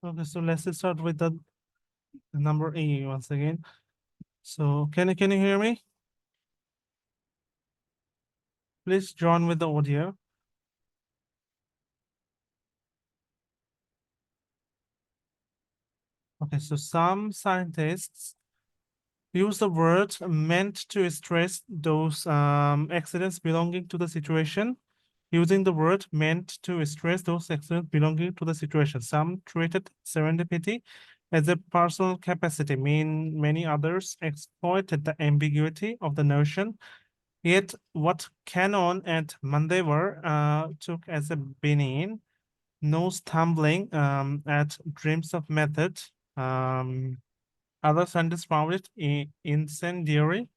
Okay, so let's start with the number E once again. So can you hear me? Please join with the audio. Okay, so some scientists use the word meant to stress those accidents belonging to the situation. Using the word meant to stress those accidents belonging to the situation. Some treated serendipity as a personal capacity. Many others exploited the ambiguity of the notion. Yet, what Canon and Mandeville took as a benign, no stumbling at dreams of method. Um, Other scientists found it incendiary.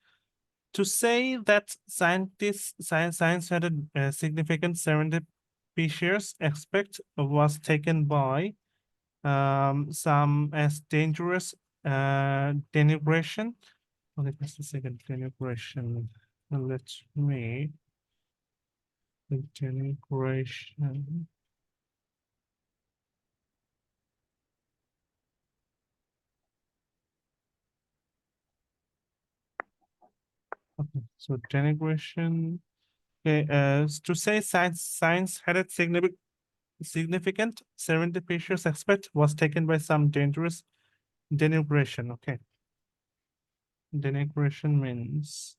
To say that science had a significant serendipitous aspect was taken by some as dangerous denigration. Okay, just a second, denigration. Let me denigration. Okay, so denigration. Okay, to say science had a significant serendipitous aspect was taken by some dangerous denigration. Okay, denigration means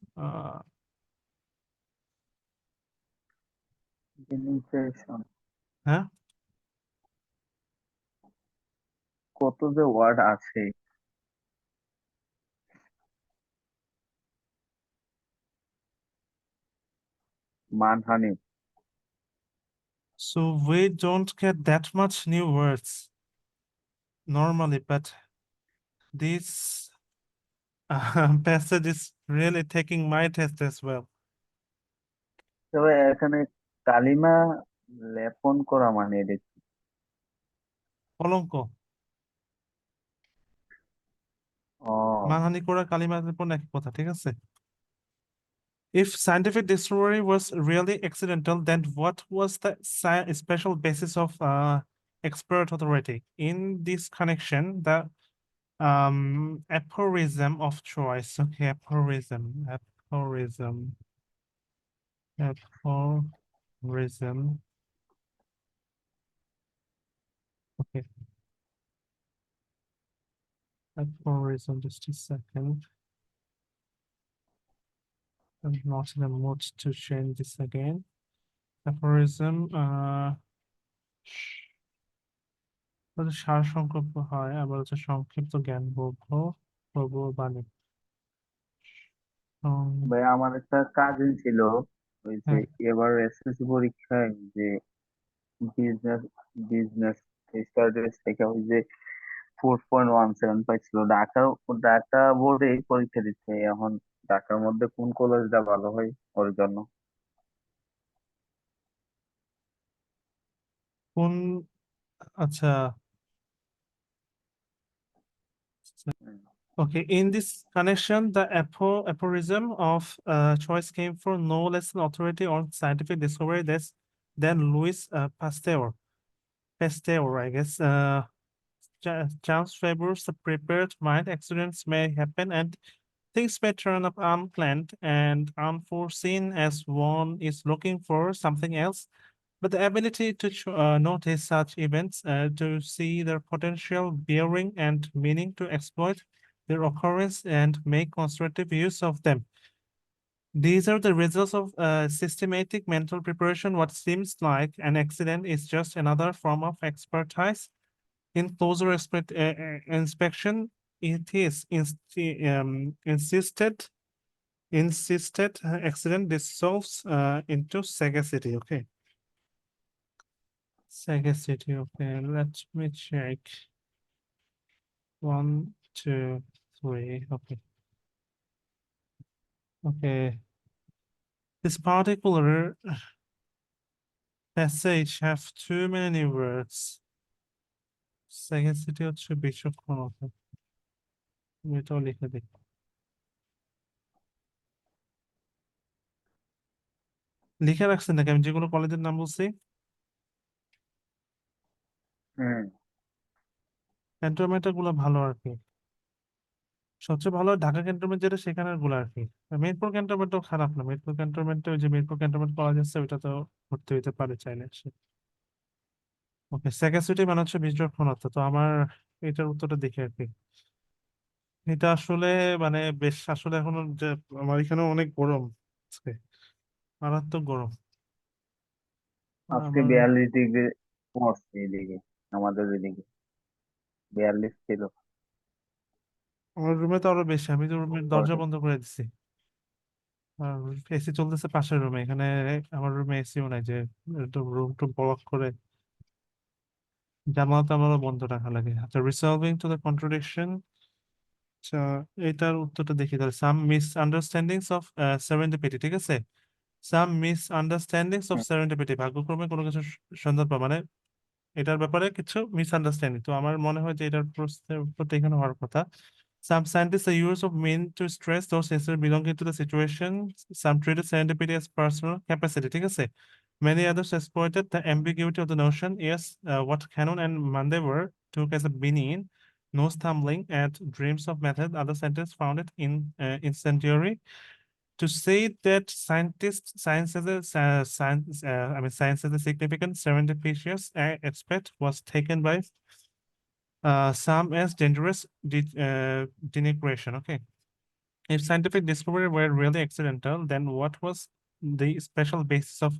Denigration, huh? কত যে word আছে। মানহানি, So we don't get that much new words normally, but this passage is really taking my test as well. তবে এখানে কালিমা লেপন করা মানে এটা কি? কলঙ্ক ও, মানহানি করা কালিমার উপর একই কথা, ঠিক আছে? If scientific discovery was really accidental, then what was the special basis of expert authority? In this connection, the aphorism of choice. Okay, aphorism. Okay, aphorism. Just a second. I'm not in the mood to change this again. Aphorism. সারসংক্ষেপ হয়, আবার হচ্ছে সংক্ষিপ্ত জ্ঞান বৌদ্ধ প্রবল বাণী। ভাই আমার একটা কাজিন ছিল, ওই যে হ্যাঁ, এবার এসএসসি পরীক্ষায় যে বিজনেস বিজনেস স্টাডিজ থেকে ওই যে 4.17 পাইছিল। ঢাকা বোর্ডে পরীক্ষা দিচ্ছে এখন। ঢাকার মধ্যে কোন কলেজটা ভালো হয় ওর জন্য? কোন আচ্ছা Okay, in this connection, the aphorism of choice came from no less an authority on scientific discovery than Louis Pasteur. Pasteur, I guess. Chance favors the prepared mind. Accidents may happen, and things may turn up unplanned and unforeseen as one is looking for something else. But the ability to notice such events, to see their potential bearing and meaning, to exploit their occurrence and make constructive use of them. These are the results of systematic mental preparation. What seems like an accident is just another form of expertise. In closer inspection, it is insisted accident dissolves into sagacity. Okay. Sagacity. Okay, let me check. 1, 2, 3. Okay. Okay. This particular passage have too many words. Sagacity হচ্ছে বিচক্ষণতা। আমি এটাও লিখে দিই। লিখে রাখছেন নাকি আমি যেগুলো কলেজের নাম বলছি? হ্যাঁ, ক্যান্টনমেন্টের গুলো ভালো আর কি, সবচেয়ে ভালো ঢাকা ক্যান্টনমেন্ট যেটা সেখানের গুলো আর কি। মিরপুর ক্যান্টনমেন্টও খারাপ না, মিরপুর ক্যান্টনমেন্টে ওই যে মিরপুর ক্যান্টনমেন্ট কলেজ আছে ওইটা তো ভর্তি হইতে পারে চাইলে সে। ওকে, সেকেন্ড সিটি মানে হচ্ছে বিজয় ঘনত্ব, তো আমার এটার উত্তরটা দেখি আর কি। এটা আসলে মানে বেশ আসলে এখন যে আমার এখানে অনেক গরম আজকে, মারাত্মক গরম। আজকে আমার 42 ডিগ্রি পড়ছে এদিকে, আমাদের এদিকে 42 ছিল। আমার রুমে তো আরো বেশি, আমি তো রুমের দরজা পরে বন্ধ করে দিচ্ছি, আর এসি চলতেছে পাশের রুমে, এখানে আমার রুমে এসিও নাই যে রুম টুম ব্লক করে জানালা টানালা বন্ধ রাখা লাগে। আচ্ছা, রিসলভিং টু দ্য কন্ট্রাডিকশন। আচ্ছা, এটার উত্তরটা দেখি তাহলে। সাম মিসআন্ডারস্ট্যান্ডিংস অফ সেরেন্ডিপিটি, ঠিক আছে। সাম মিসআন্ডারস্ট্যান্ডিংস অফ হ্যাঁ, সেরেন্ডিপিটি, ভাগ্যক্রমে কোনো কিছু সন্ধান পাওয়া, মানে এটার ব্যাপারে কিছু মিসআন্ডারস্ট্যান্ডিং, তো আমার মনে হয় যে এটার প্রশ্নের উত্তরটা এখানে হওয়ার কথা। Some scientists are use of mean to stress those instances belonging to the situation. Some treated serendipity as personal capacity, ঠিক আছে। Many others exploited the ambiguity of the notion. Yes, what Cannon and Mandeville took as a benign, no stumbling at dreams of method. Other scientists found it incendiary. To say that science as a science as a significant serendipitous aspect was taken by some as dangerous denigration. Okay, if scientific discovery were really accidental, then what was the special basis of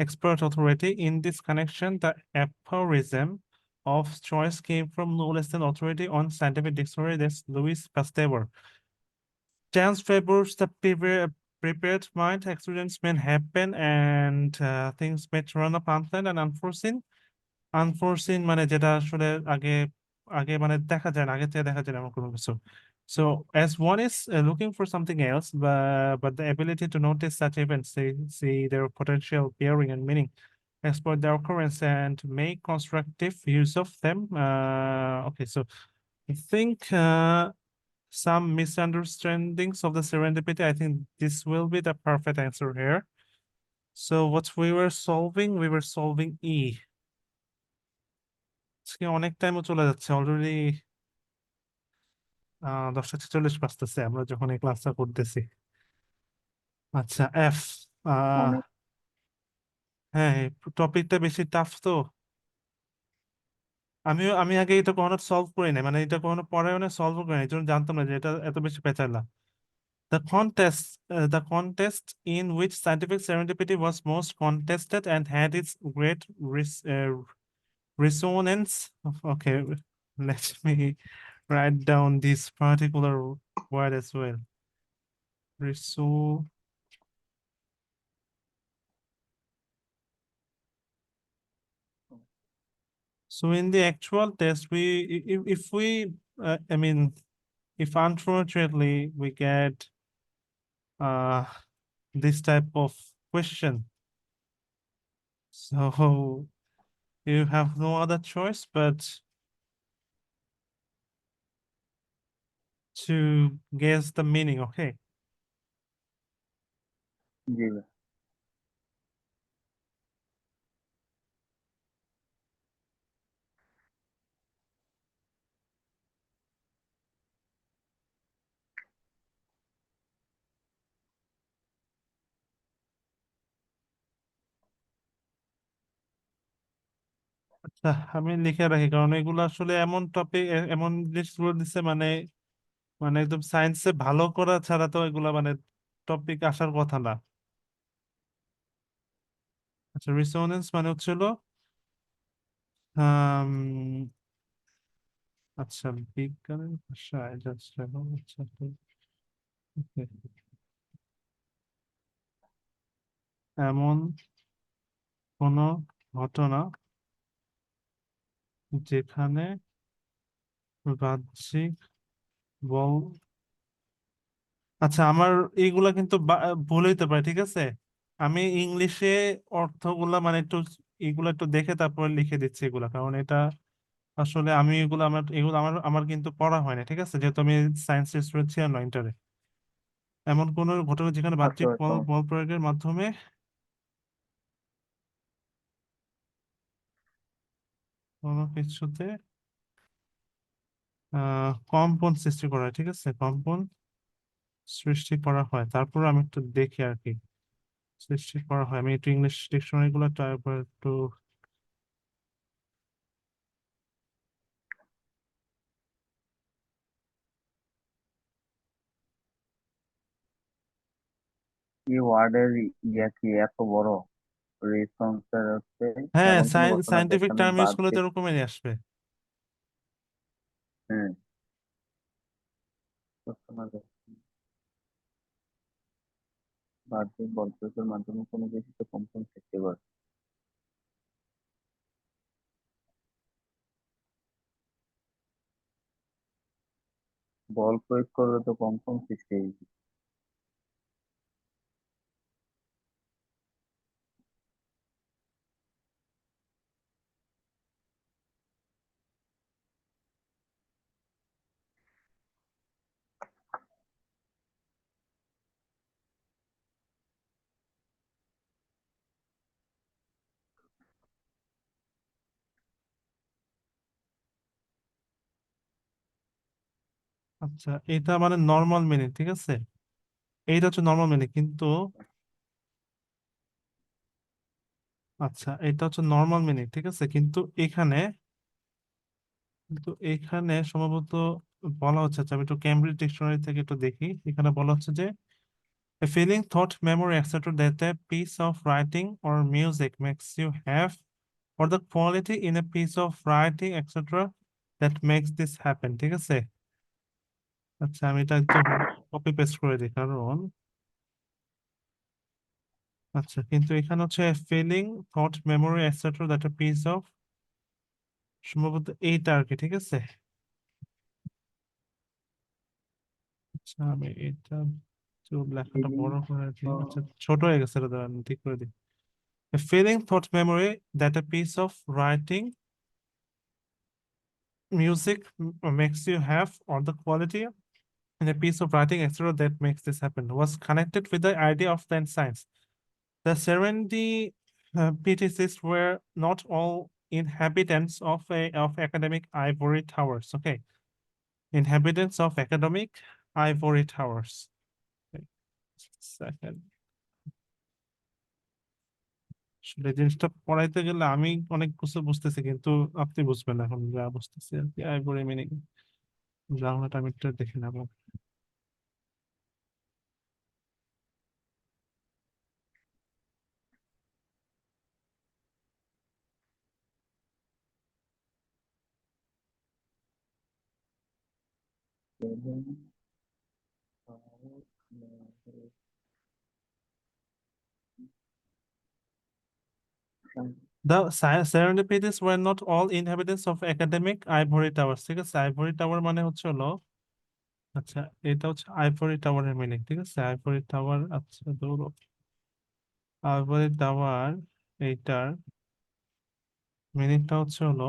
expert authority in this connection? The aphorism of choice came from no less than authority on scientific discovery. That's Louis Pasteur. Chance favors the prepared mind. Accidents may happen, and things may turn up unplanned and unforeseen. আনফোরসিন মানে যেটা আসলে আগে আগে মানে দেখা যায় না, আগে থেকে দেখা যায় না এমন কোনো কিছু। So as one is looking for something else, but the ability to notice such events, see their potential bearing and meaning, exploit their occurrence, and make constructive use of them. Okay, so I think some misunderstandings of the serendipity. I think this will be the perfect answer here. So what we were solving E. আজকে অনেক টাইমও চলে যাচ্ছে already, 10:46 বাজতেছে আমরা যখন এই ক্লাসটা করতেছি। আচ্ছা, এফ। আহ অনেক। হ্যাঁ, টপিকটা বেশি টাফ তো। আমি আগে এটা কখনো সলভ করি নাই, মানে এটা কখনো পড়ায় না, সলভ করি নাই, এই জন্য জানতাম না যে এটা এত বেশি পেঁচাইলা। The contest in which scientific serendipity was most contested and had its great resonance. Okay, let me write down this particular word as well. Reso So in the actual test, if we, I mean, if unfortunately we get uh this type of question, so you have no other choice but to guess the meaning. Okay. জি ভাই। আচ্ছা, আমি লিখে রাখি, কারণ এগুলো আসলে এমন topic, এমন জিনিসগুলো দিচ্ছে, মানে মানে একদম সায়েন্সে ভালো করা ছাড়া তো এগুলা মানে টপিক আসার কথা না। আচ্ছা, রিসোনেন্স মানে হচ্ছিল আম, আচ্ছা, বিজ্ঞানের ভাষায় just a moment, আচ্ছা, okay. এমন কোন ঘটনা যেখানে বাহ্যিক বল। আচ্ছা, আমার এইগুলা কিন্তু ভুল হইতে পারে, ঠিক আছে। আমি ইংলিশে অর্থগুলা মানে একটু এগুলা একটু দেখে তারপরে লিখে দিচ্ছি এগুলা, কারণ এটা আসলে আমি এগুলো আমার আমার কিন্তু পড়া হয় না, ঠিক আছে, যেহেতু আমি সায়েন্স স্টুডেন্ট ছিলাম না ইন্টারে। এমন কোন ঘটনা যেখানে আচ্ছা বাহ্যিক বল সমস্যা। বল প্রয়োগের মাধ্যমে কোনো কিছুতে কম্পন সৃষ্টি করা হয়, ঠিক আছে, কম্পন সৃষ্টি করা হয়। তারপর আমি একটু দেখি আর কি সৃষ্টি করা হয়। আমি একটু ইংলিশ ডিকশনারি গুলো তারপর একটু এই ওয়ার্ডের ইয়া কি এত বড়? রেসপন্সার হচ্ছে হ্যাঁ, এমন কোনো ঘটনা সায়েন্টিফিক দেখানো টার্ম ইউজ করলে তো বাহ্যিক। এরকমেরই আসবে। হ্যাঁ, ঘটনা বাহ্যিক বল প্রয়োগের মাধ্যমে কোনো কিছুতে কম্পন সৃষ্টি করে। বল প্রয়োগ করলে তো কম্পন সৃষ্টি হয়েছে। আচ্ছা, এটা মানে নর্মাল মিনিং, ঠিক আছে, এইটা হচ্ছে নর্মাল মিনিং কিন্তু, আচ্ছা এটা হচ্ছে নর্মাল মিনিং, ঠিক আছে, কিন্তু এখানে সম্ভবত বলা হচ্ছে, আচ্ছা আমি একটু ক্যামব্রিজ ডিকশনারি থেকে একটু দেখি, এখানে বলা হচ্ছে যে a feeling, thought, memory, etc. that a piece of writing or music makes you have, or the quality in a piece of writing, etc. that makes this happen, ঠিক আছে। আচ্ছা আমি এটা একটু কপি পেস্ট করে দিই, কারণ আচ্ছা কিন্তু এখানে হচ্ছে feeling, thought, memory, etcetera that a piece of, সম্ভবত এইটা আর কি, ঠিক আছে। আচ্ছা আমি এটা একটু লেখাটা ফিলিং, বড় করে দিই, আচ্ছা ছোট হয়ে গেছে, এটা দাঁড়ান, আমি ঠিক করে দিই। A feeling, thought, memory that a piece of writing, music makes you have, or the quality in a piece of writing, etc., that makes this happen, was connected with the idea of then science. The serendipitous were not all inhabitants of academic ivory towers. Okay, inhabitants of academic ivory towers. Okay, second. আসলে জিনিসটা পড়াইতে গেলে আমি অনেক কিছু বুঝতেছি, কিন্তু আপনি বুঝবেন না, এখন যা বুঝতেছি আর কি আইভরি মিনিং, বাংলাটা আমি একটু দেখে নেবো। The Serendipities were not all inhabitants of academic ivory towers, ঠিক আছে, আইভরি টাওয়ার মানে হচ্ছে হলো, আচ্ছা এটা হচ্ছে আইভরি টাওয়ারের মিনিং, ঠিক আছে, আইভরি টাওয়ার, আচ্ছা দৌড়ো, আইভরি টাওয়ার এইটার মিনিংটা হচ্ছে হলো,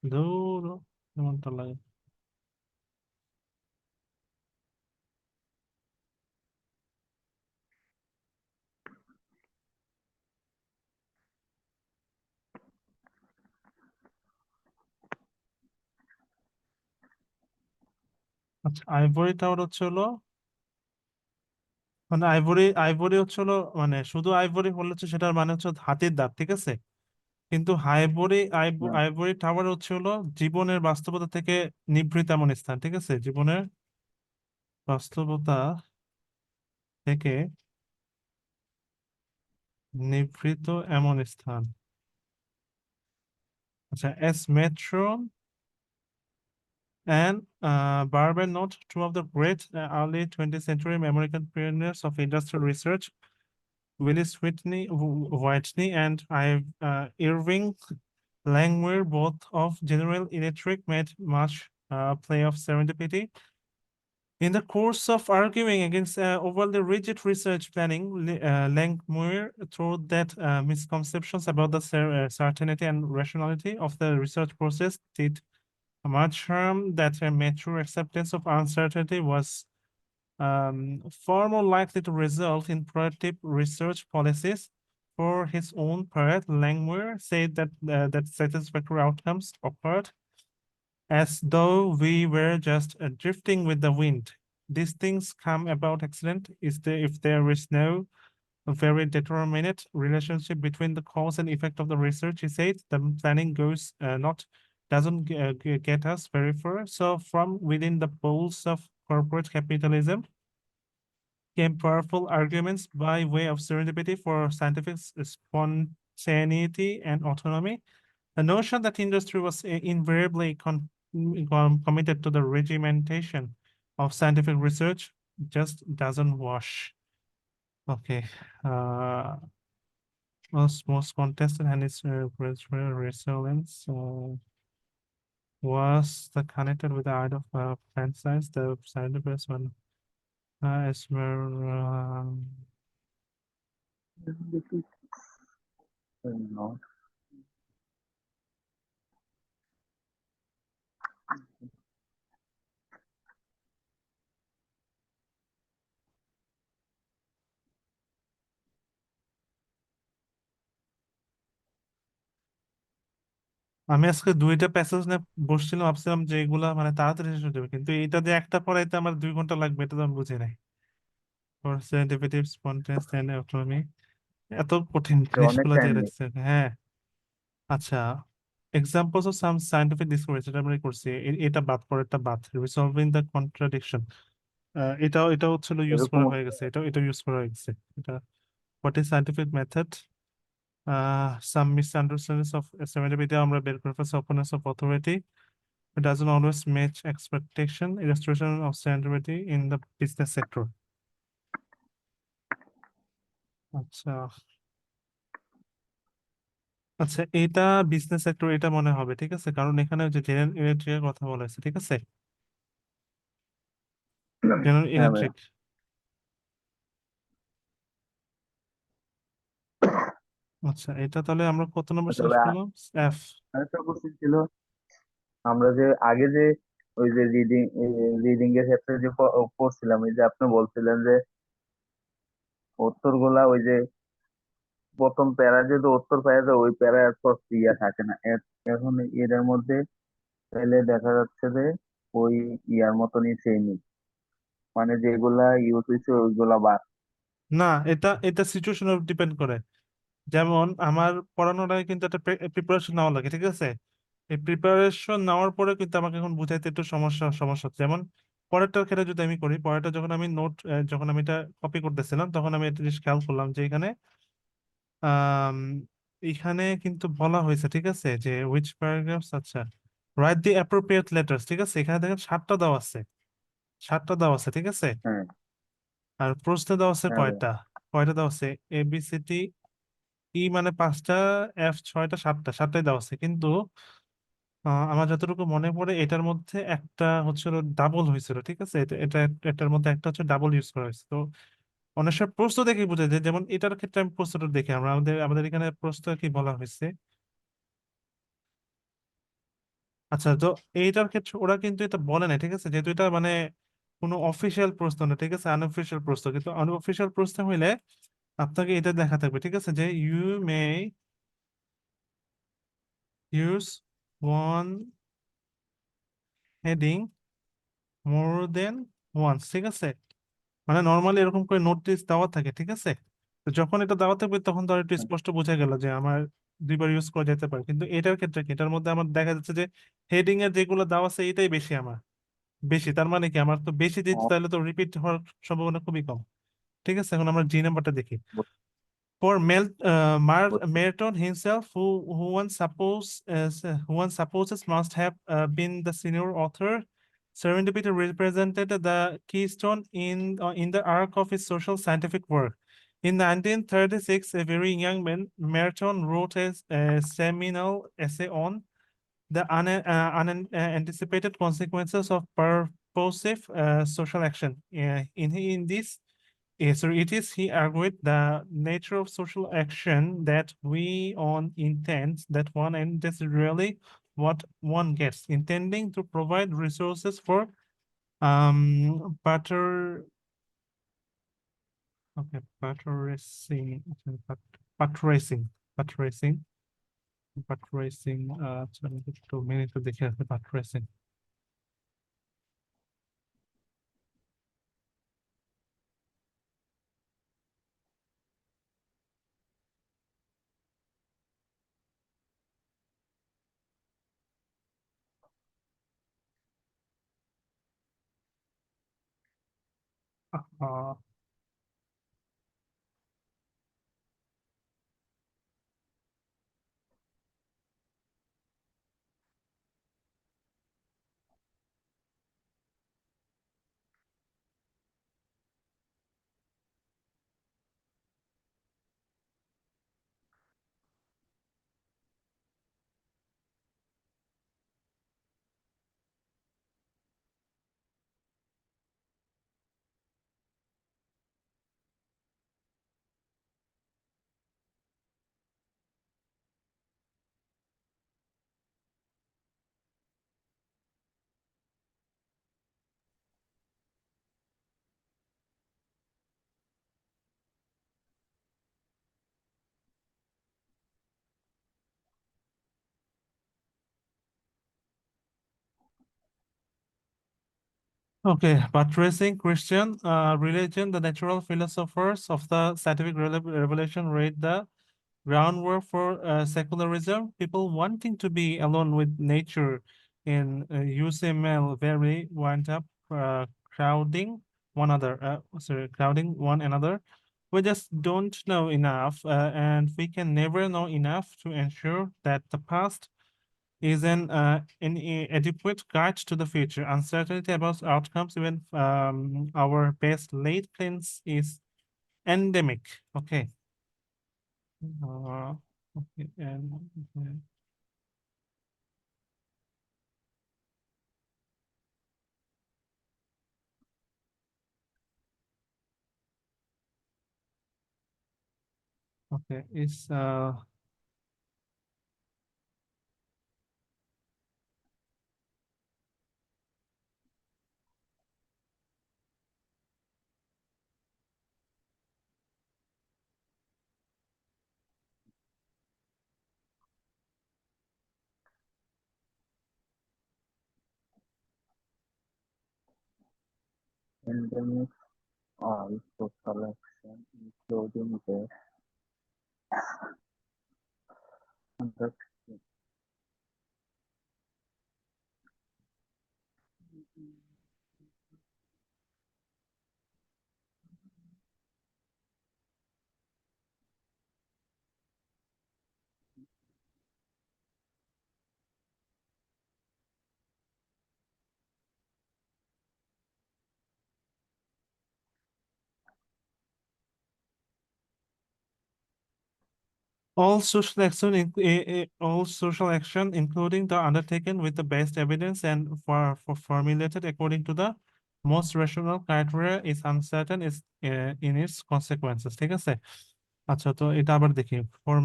দৌড়ো, এমনটা লাগে। আচ্ছা আইভরি টাওয়ার হচ্ছে হলো, মানে আইভরি আইভরি হচ্ছে হলো, মানে শুধু আইভরি হলে হচ্ছে সেটার মানে হচ্ছে হাতির দাঁত, ঠিক আছে, কিন্তু হ্যাঁ, আইভরি টাওয়ার হচ্ছে হলো জীবনের বাস্তবতা থেকে নিভৃত এমন স্থান, ঠিক আছে, জীবনের বাস্তবতা থেকে নিভৃত এমন স্থান। আচ্ছা, S metro and Barber note, two of the great early 20th century American pioneers of industrial research, Willis Whitney and Irving Langmuir, both of General Electric, made much play of serendipity. In the course of arguing against overly rigid research planning, Langmuir thought that misconceptions about the certainty and rationality of the research process did much harm, that a mature acceptance of uncertainty was far more likely to result in productive research policies. For his own part, Langmuir said that satisfactory outcomes occurred as though we were just drifting with the wind. These things come about accident if there is no very determinate relationship between the cause and effect of the research. He said the planning doesn't get us very far. So from within the poles of corporate capitalism came powerful arguments by way of serendipity for scientific spontaneity and autonomy. The notion that industry was invariably committed to the regimentation of scientific research just doesn't wash. Okay. Most contested and its resilience was the connected with the art of plant science, the scientific one as were not. আমি আজকে দুইটা passage নিয়ে বসছিলাম, ভাবছিলাম যে এগুলা মানে তাড়াতাড়ি শেষ হয়ে যাবে, কিন্তু এটা যে একটা পড়াইতে আমার 2 ঘন্টা লাগবে এটা তো আমি বুঝি নাই। For scientific spontaneity and autonomy এত কঠিন অনেক জিনিসগুলো টাইম দিয়ে নেই। রাখছে। হ্যাঁ, আচ্ছা, examples of some scientific discoveries এটা আমরা করছি, এটা বাদ পরেরটা বাদ, রিসলভিং দ্য কন্ট্রাডিকশন এটা হচ্ছে ইউজ এরকম করা হয়ে গেছে, এটা ইউজ করা হয়ে গেছে। এটা what is scientific method, some misunderstandings of seventy, এটা আমরা বের করে ফেলছি। Opponents of authority, it doesn't always match expectation, illustration of scientificity in the business sector। আচ্ছা আচ্ছা, এটা বিজনেস সেক্টর এটা মনে হবে, ঠিক আছে, কারণ এখানে যে জেনারেল ইলেকট্রিকের কথা বলা হয়েছে, ঠিক আছে, জেনারেল হ্যাঁ ভাইয়া। ইলেকট্রিক। আচ্ছা, এটা তাহলে আমরা কত নম্বর শেষ তবে করলাম? এফ। আরেকটা কোশ্চেন ছিল, আমরা যে আগে যে ওই যে রিডিং এর ক্ষেত্রে যে পড়ছিলাম, এই যে আপনি বলছিলেন যে উত্তরগুলা ওই যে প্রথম প্যারা যদি উত্তর পাওয়া যায় ওই প্যারা এত ইয়া থাকে না। এখন এদের মধ্যে তাহলে দেখা যাচ্ছে যে ওই ইয়ার মতনই সেমই, মানে যেগুলা ইউজ হয়েছে ওইগুলা বাদ। না, এটা এটা সিচুয়েশন ডিপেন্ড করে। যেমন আমার পড়ানোর আগে কিন্তু একটা প্রিপারেশন নেওয়া লাগে, ঠিক আছে, এই প্রিপারেশন নেওয়ার পরে কিন্তু আমাকে এখন বুঝাইতে একটু সমস্যা সমস্যা হচ্ছে। যেমন পরেরটার ক্ষেত্রে যদি আমি করি, পরেরটা যখন আমি যখন আমি এটা কপি করতেছিলাম তখন আমি একটা জিনিস খেয়াল করলাম যে আম, এখানে কিন্তু বলা হয়েছে, ঠিক আছে, যে উইচ প্যারাগ্রাফস, আচ্ছা, রাইট দি অ্যাপ্রোপ্রিয়েট লেটার্স, ঠিক আছে, এখানে দেখেন 7টা দেওয়া আছে, 7টা দেওয়া আছে, ঠিক আছে। হ্যাঁ। আর প্রশ্নে দেওয়া আছে হ্যাঁ ভাইয়া। কয়টা, কয়টা দেওয়া আছে, A B C D E মানে 5টা, এফ 6টা, 7টাই দেওয়া আছে, কিন্তু আমার যতটুকু মনে পড়ে এটার মধ্যে একটা হচ্ছিল ডাবল হয়েছিল, ঠিক আছে, এটা এটার মধ্যে একটা হচ্ছে ডাবল ইউজ করা হয়েছে। তো অনেক সময় প্রশ্ন দেখে বোঝা যায়, যেমন এটার ক্ষেত্রে আমি প্রশ্নটা দেখি, আমাদের আমাদের এখানে প্রশ্ন কি বলা হয়েছে। আচ্ছা, তো এইটার ক্ষেত্রে ওরা কিন্তু এটা বলে না, ঠিক আছে, যেহেতু এটা মানে কোনো অফিসিয়াল প্রশ্ন না, ঠিক আছে, আনঅফিসিয়াল প্রশ্ন, কিন্তু আনঅফিসিয়াল প্রশ্ন হইলে আপনাকে এটা দেখা থাকবে, ঠিক আছে, যে you may use one heading more than once, ঠিক আছে, মানে নর্মালি এরকম করে নোটিশ দেওয়া থাকে, ঠিক আছে। তো যখন এটা দেওয়া থাকবে তখন তো আর একটু স্পষ্ট বোঝা গেল যে আমার 2বার ইউজ করা যেতে পারে, কিন্তু এটার ক্ষেত্রে কি, এটার মধ্যে আমার দেখা যাচ্ছে যে হেডিং এর যেগুলো দেওয়া আছে এটাই বেশি আমার, বেশি, তার মানে কি আমার তো বেশি দিতে, ও, তাহলে তো রিপিট হওয়ার সম্ভাবনা খুবই কম। ঠিক আছে, এখন আমরা জি নাম্বারটা দেখি। For Merton himself, who one supposes must have been the senior author, serendipity represented the keystone in the arc of his social scientific work. In 1936, a very young man, Merton wrote a seminal essay on the unanticipated consequences of purposive social action. In this, so it is, he argued, the nature of social action that we on intends that one, and that's really what one gets, intending to provide resources for butter, okay, buttressing, buttressing, buttressing, buttressing, 2 minutes দেখে আছে buttressing। Uh, Okay, buttressing Christian religion, the natural philosophers of the scientific revelation laid the groundwork for secularism. People wanting to be alone with nature in UCML very wind up crowding one another. We just don't know enough, and we can never know enough to ensure that the past is an adequate guide to the future. Uncertainty about outcomes, even our best laid plans, is endemic. Okay. Uh, okay. And okay. Is Endemic all social action, including the conduct. all social action, including the undertaken with the best evidence and for formulated according to the most rational criteria, is uncertain is in its consequences. ঠিক আছে? আচ্ছা, তো এটা আবার দেখি। For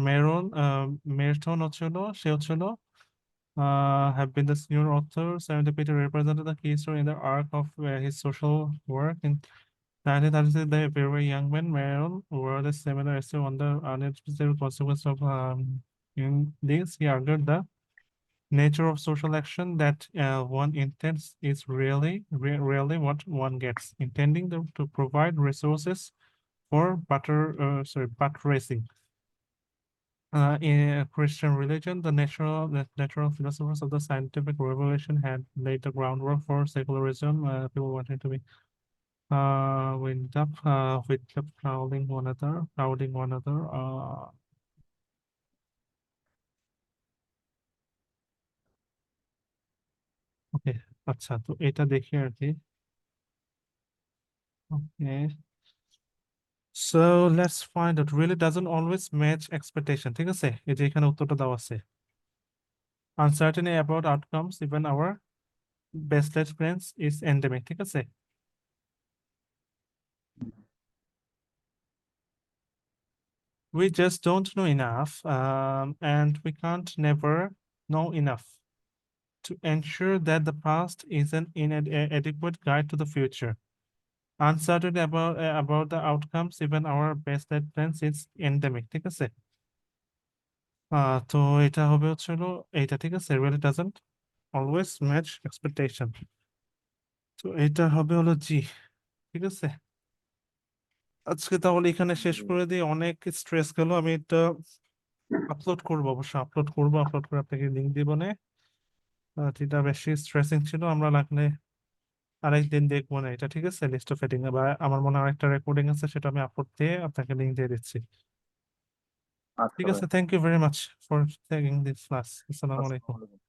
Merton হচ্ছিল, সে হচ্ছিল have been the senior author, serendipity represented the key story in the arc of his social work. In 1936, the very young man, Merton, wrote a seminar essay on the unexpected consequences of in this. He argued the nature of social action that one intends is really what one gets, intending to provide resources for buttressing. In Christian religion, the natural philosophers of the scientific revolution had laid the groundwork for secularism. People wanted to be wind up with the crowding one another. ওকে, আচ্ছা, তো এটা দেখি আর কি। ওকে, so let's find out really doesn't always match expectation. ঠিক আছে, এই যে এখানে উত্তরটা দেওয়া আছে। Uncertainty about outcomes, even our best laid plans, is endemic. ঠিক আছে, we just don't know enough, and we can't never know enough to ensure that the past is an inadequate guide to the future. Uncertainty about the outcomes, even our best laid plans, is endemic. ঠিক আছে, তো এটা হবে হচ্ছিল এইটা। ঠিক আছে, really doesn't always match expectation, তো এটা হবে হলো জি। ঠিক আছে, আজকে তাহলে এখানে শেষ করে দিই। অনেক স্ট্রেস গেল। আমি এটা আপলোড করবো, অবশ্যই আপলোড করে আপনাকে লিঙ্ক দিব না। যেটা বেশি স্ট্রেসিং ছিল, আমরা লাগলে আরেকদিন দেখবো না এটা, ঠিক আছে? লিস্ট অফ হেডিং বা আমার মনে হয় একটা রেকর্ডিং আছে, সেটা আমি আপলোড দিয়ে আপনাকে লিঙ্ক দিয়ে দিচ্ছি। আচ্ছা ঠিক ভাই। আছে, thank you very much for taking this class. আসসালামু আসসালামু আলাইকুম। আলাইকুম।